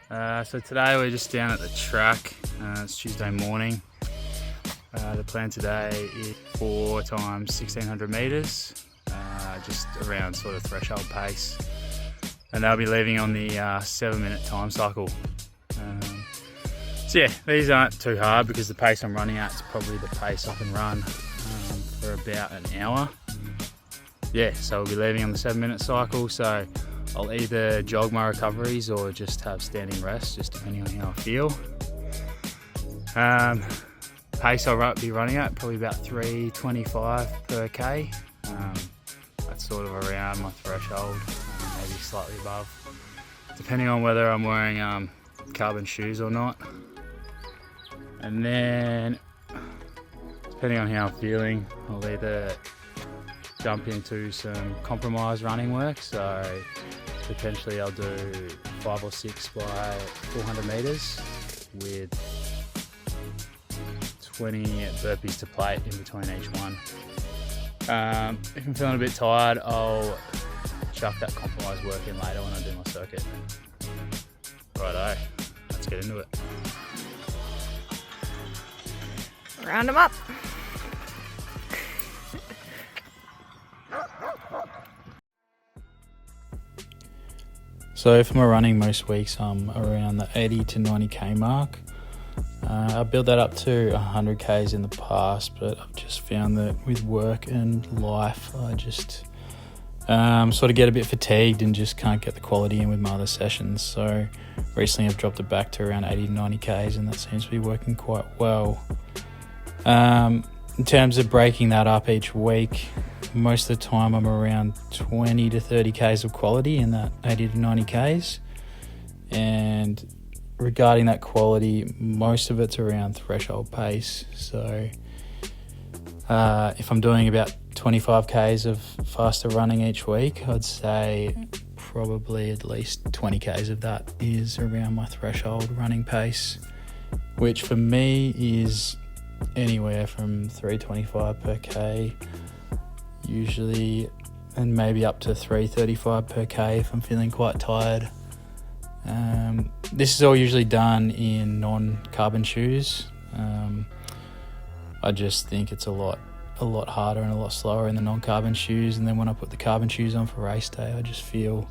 So today we're just down at the track. It's Tuesday morning. The plan today is 4 times 1600 metres, just around sort of threshold pace. And they'll be leaving on the 7-minute time cycle. So yeah, these aren't too hard because the pace I'm running at is probably the pace I can run for about an hour. Yeah, so we'll be leaving on the 7-minute cycle. So I'll either jog my recoveries or just have standing rest, just depending on how I feel. Pace I'll be running at probably about 3:25 per K. That's sort of around my threshold, maybe slightly above, depending on whether I'm wearing carbon shoes or not. And then, depending on how I'm feeling, I'll either jump into some compromise running work. So potentially I'll do 5 or 6 by 400 metres with 20 burpees to plate in between each one. If I'm feeling a bit tired, I'll chuck that compromise work in later when I do my circuit. Righto, let's get into it. Round them up. So for my running, most weeks I'm around the 80 to 90k mark. I built that up to 100k's in the past, but I've just found that with work and life, I just sort of get a bit fatigued and just can't get the quality in with my other sessions. So recently I've dropped it back to around 80 to 90k's, and that seems to be working quite well. In terms of breaking that up each week, most of the time I'm around 20 to 30k's of quality in that 80 to 90k's. And regarding that quality, most of it's around threshold pace. So if I'm doing about 25k's of faster running each week, I'd say probably at least 20k's of that is around my threshold running pace, which for me is anywhere from 325 per K usually, and maybe up to 335 per K if I'm feeling quite tired. This is all usually done in non-carbon shoes. I just think it's a lot harder and a lot slower in the non-carbon shoes, and then when I put the carbon shoes on for race day, I just feel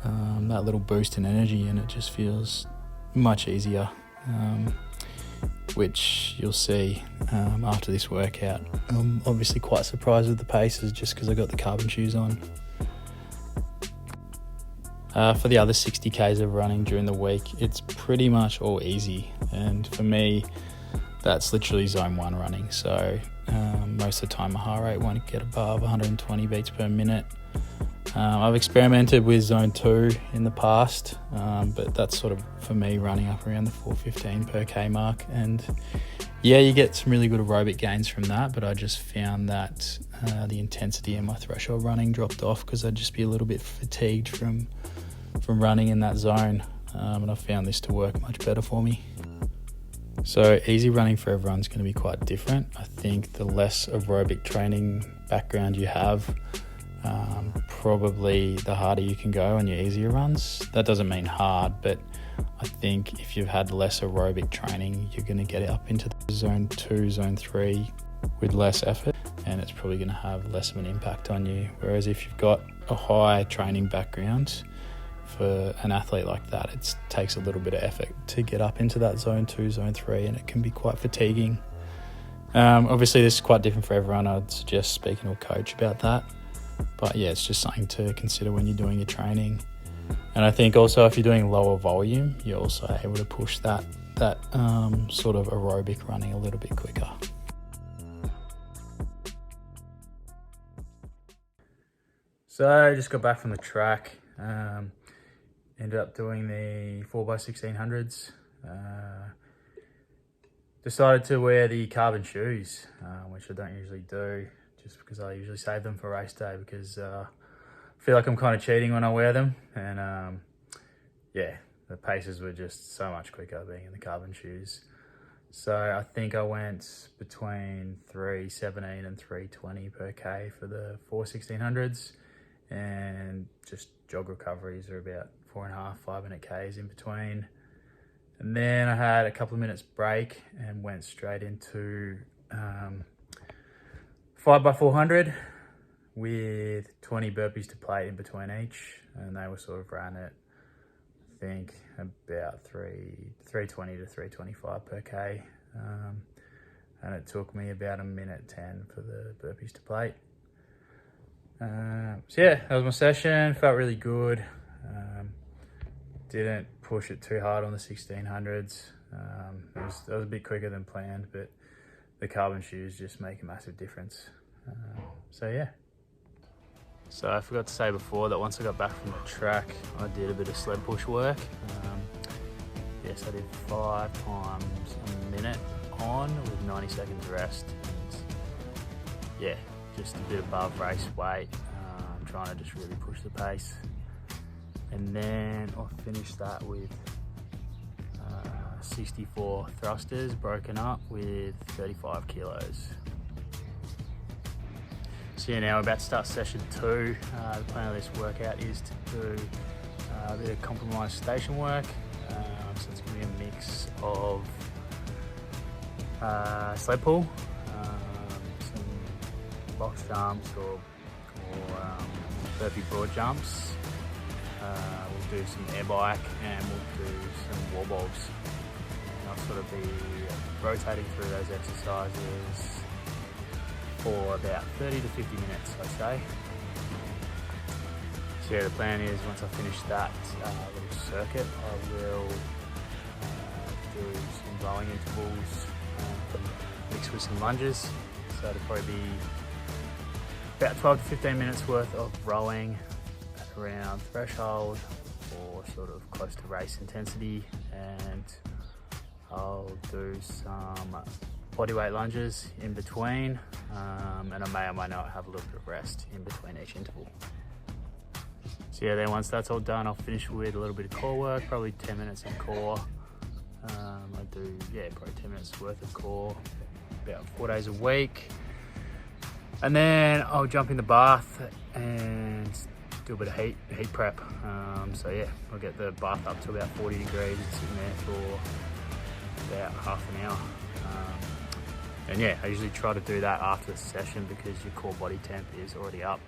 that little boost in energy, and it just feels much easier, which you'll see after this workout. I'm obviously quite surprised with the paces just because I got the carbon shoes on. For the other 60k's of running during the week, it's pretty much all easy, and for me that's literally zone 1 running. So most of the time my heart rate won't get above 120 beats per minute. I've experimented with zone 2 in the past, but that's sort of for me running up around the 415 per K mark, and yeah, you get some really good aerobic gains from that, but I just found that the intensity in my threshold running dropped off because I'd just be a little bit fatigued from running in that zone, and I found this to work much better for me. So easy running for everyone's going to be quite different. I think the less aerobic training background you have, probably the harder you can go on your easier runs. That doesn't mean hard, but I think if you've had less aerobic training, you're going to get up into the zone 2, zone 3 with less effort, and it's probably going to have less of an impact on you. Whereas if you've got a high training background, for an athlete like that, it takes a little bit of effort to get up into that zone 2, zone 3, and it can be quite fatiguing. Obviously this is quite different for everyone. I'd suggest speaking to a coach about that, but yeah, it's just something to consider when you're doing your training. And I think also if you're doing lower volume, you're also able to push that sort of aerobic running a little bit quicker. So I just got back from the track. Ended up doing the 4x1600s. Decided to wear the carbon shoes, which I don't usually do, just because I usually save them for race day, because I feel like I'm kind of cheating when I wear them. And yeah, the paces were just so much quicker being in the carbon shoes. So I think I went between 317 and 320 per K for the 4x1600s. And just jog recoveries are about 4.5, 5-minute Ks in between. And then I had a couple of minutes break and went straight into 5x400 with 20 burpees to plate in between each. And they were sort of ran at, I think, about 320 to 325 per K. And it took me about 1:10 for the burpees to plate. So yeah, that was my session. Felt really good. Didn't push it too hard on the 1600s. It was a bit quicker than planned, but the carbon shoes just make a massive difference. So yeah. So I forgot to say before that once I got back from the track, I did a bit of sled push work. Yes, I did 5 times a minute on with 90 seconds rest. And yeah, just a bit above race weight. I'm trying to just really push the pace. And then I'll finish that with 64 thrusters broken up with 35 kilos. So yeah, now we're about to start session 2. The plan of this workout is to do a bit of compromised station work. So it's going to be a mix of sled pull, some box jumps or burpee broad jumps. We'll do some air bike and we'll do some wall balls. And I'll sort of be rotating through those exercises for about 30 to 50 minutes, I'd say. So yeah, the plan is once I finish that little circuit, I will do some rowing intervals mixed with some lunges. So it'll probably be about 12 to 15 minutes worth of rowing at around threshold or sort of close to race intensity, and I'll do some bodyweight lunges in between, and I may or may not have a little bit of rest in between each interval. So yeah, then once that's all done, I'll finish with a little bit of core work, probably 10 minutes of core. I do, probably 10 minutes worth of core, about 4 days a week. And then I'll jump in the bath and do a bit of heat prep. So yeah, I'll get the bath up to about 40 degrees and sitting there for about half an hour. And yeah, I usually try to do that after the session because your core body temp is already up.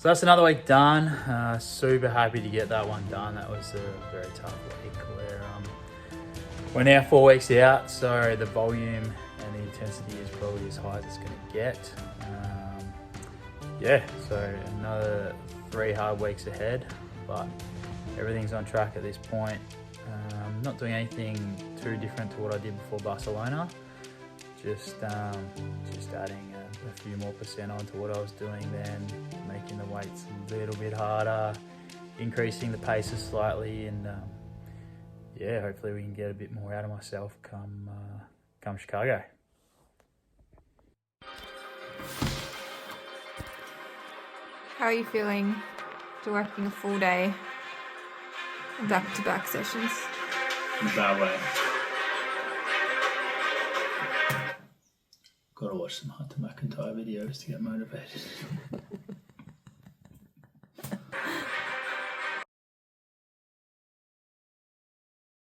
So that's another week done. Super happy to get that one done. That was a very tough week where we're now 4 weeks out, so the volume and the intensity is probably as high as it's going to get. Yeah, so another 3 hard weeks ahead, but everything's on track at this point. Not doing anything too different to what I did before Barcelona. Just adding a few more % on to what I was doing then, making the weights a little bit harder, increasing the paces slightly, and yeah, hopefully we can get a bit more out of myself come Chicago. How are you feeling after working a full day and back-to-back sessions? In a bad way. Gotta watch some Hunter McIntyre videos to get motivated.